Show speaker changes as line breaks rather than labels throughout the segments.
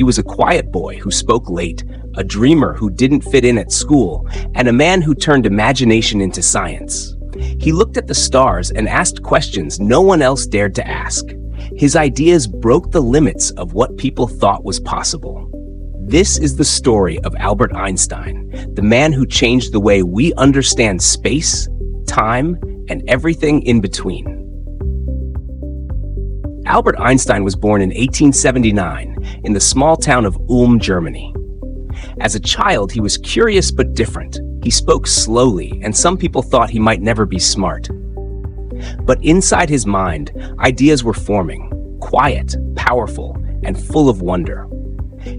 He was a quiet boy who spoke late, a dreamer who didn't fit in at school, and a man who turned imagination into science. He looked at the stars and asked questions no one else dared to ask. His ideas broke the limits of what people thought was possible. This is the story of Albert Einstein, the man who changed the way we understand space, time, and everything in between. Albert Einstein was born in 1879 in the small town of Ulm, Germany. As a child, he was curious but different. He spoke slowly, and some people thought he might never be smart. But inside his mind, ideas were forming, quiet, powerful, and full of wonder.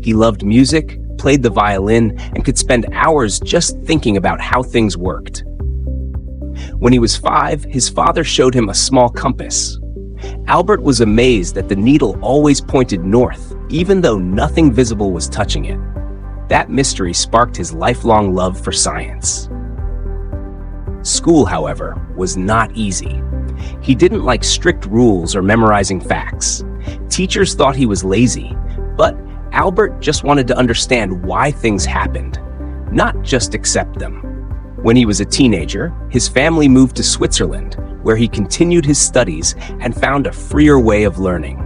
He loved music, played the violin, and could spend hours just thinking about how things worked. When he was 5, his father showed him a small compass. Albert was amazed that the needle always pointed north, even though nothing visible was touching it. That mystery sparked his lifelong love for science. School, however, was not easy. He didn't like strict rules or memorizing facts. Teachers thought he was lazy, but Albert just wanted to understand why things happened, not just accept them. When he was a teenager, his family moved to Switzerland, where he continued his studies and found a freer way of learning.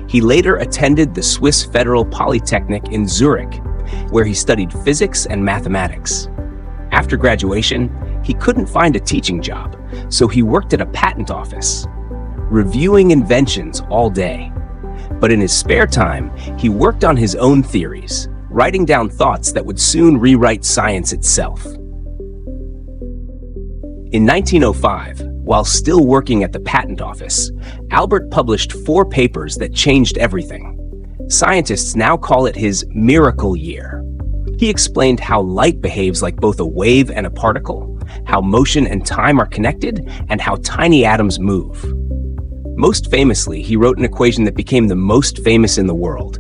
He later attended the Swiss Federal Polytechnic in Zurich, where he studied physics and mathematics. After graduation, he couldn't find a teaching job, so he worked at a patent office, reviewing inventions all day. But in his spare time, he worked on his own theories, writing down thoughts that would soon rewrite science itself. In 1905, while still working at the patent office, Albert published 4 papers that changed everything. Scientists now call it his miracle year. He explained how light behaves like both a wave and a particle, how motion and time are connected, and how tiny atoms move. Most famously, he wrote an equation that became the most famous in the world: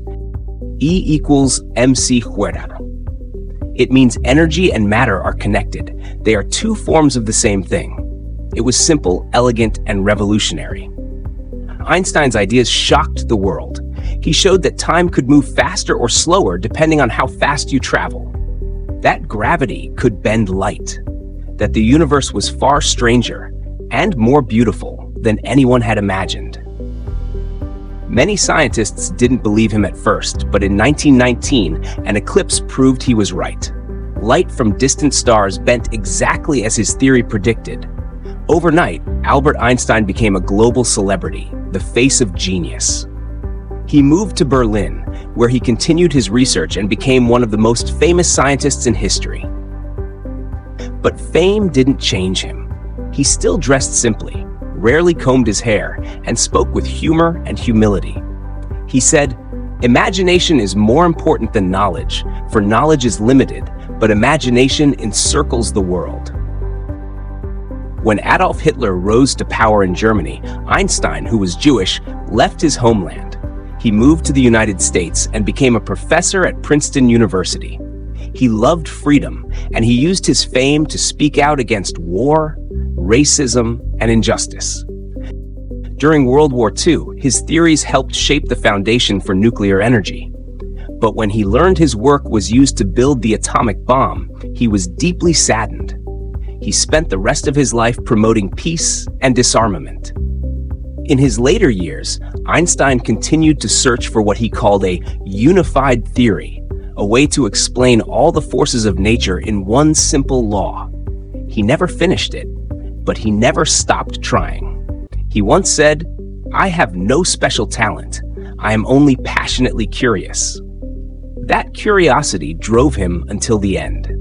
E equals mc squared. It means energy and matter are connected. They are 2 forms of the same thing. It was simple, elegant, and revolutionary. Einstein's ideas shocked the world. He showed that time could move faster or slower depending on how fast you travel, that gravity could bend light, that the universe was far stranger and more beautiful than anyone had imagined. Many scientists didn't believe him at first, but in 1919, an eclipse proved he was right. Light from distant stars bent exactly as his theory predicted. Overnight, Albert Einstein became a global celebrity, the face of genius. He moved to Berlin, where he continued his research and became one of the most famous scientists in history. But fame didn't change him. He still dressed simply, rarely combed his hair, and spoke with humor and humility. He said, "Imagination is more important than knowledge, for knowledge is limited, but imagination encircles the world." When Adolf Hitler rose to power in Germany, Einstein, who was Jewish, left his homeland. He moved to the United States and became a professor at Princeton University. He loved freedom, and he used his fame to speak out against war, racism, and injustice. During World War II, his theories helped shape the foundation for nuclear energy. But when he learned his work was used to build the atomic bomb, he was deeply saddened. He spent the rest of his life promoting peace and disarmament. In his later years, Einstein continued to search for what he called a unified theory, a way to explain all the forces of nature in one simple law. He never finished it, but he never stopped trying. He once said, "I have no special talent. I am only passionately curious." That curiosity drove him until the end.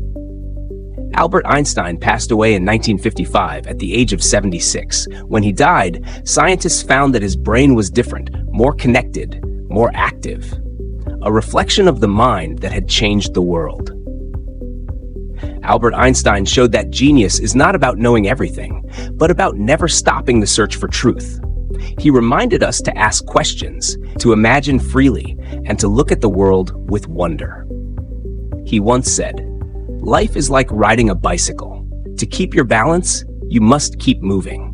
Albert Einstein passed away in 1955 at the age of 76. When he died, scientists found that his brain was different, more connected, more active, a reflection of the mind that had changed the world. Albert Einstein showed that genius is not about knowing everything, but about never stopping the search for truth. He reminded us to ask questions, to imagine freely, and to look at the world with wonder. He once said, "Life is like riding a bicycle. To keep your balance, you must keep moving."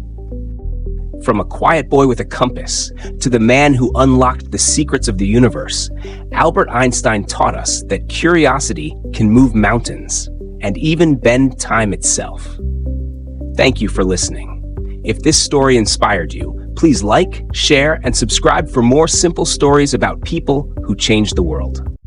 From a quiet boy with a compass to the man who unlocked the secrets of the universe, Albert Einstein taught us that curiosity can move mountains and even bend time itself. Thank you for listening. If this story inspired you, please like, share, and subscribe for more simple stories about people who changed the world.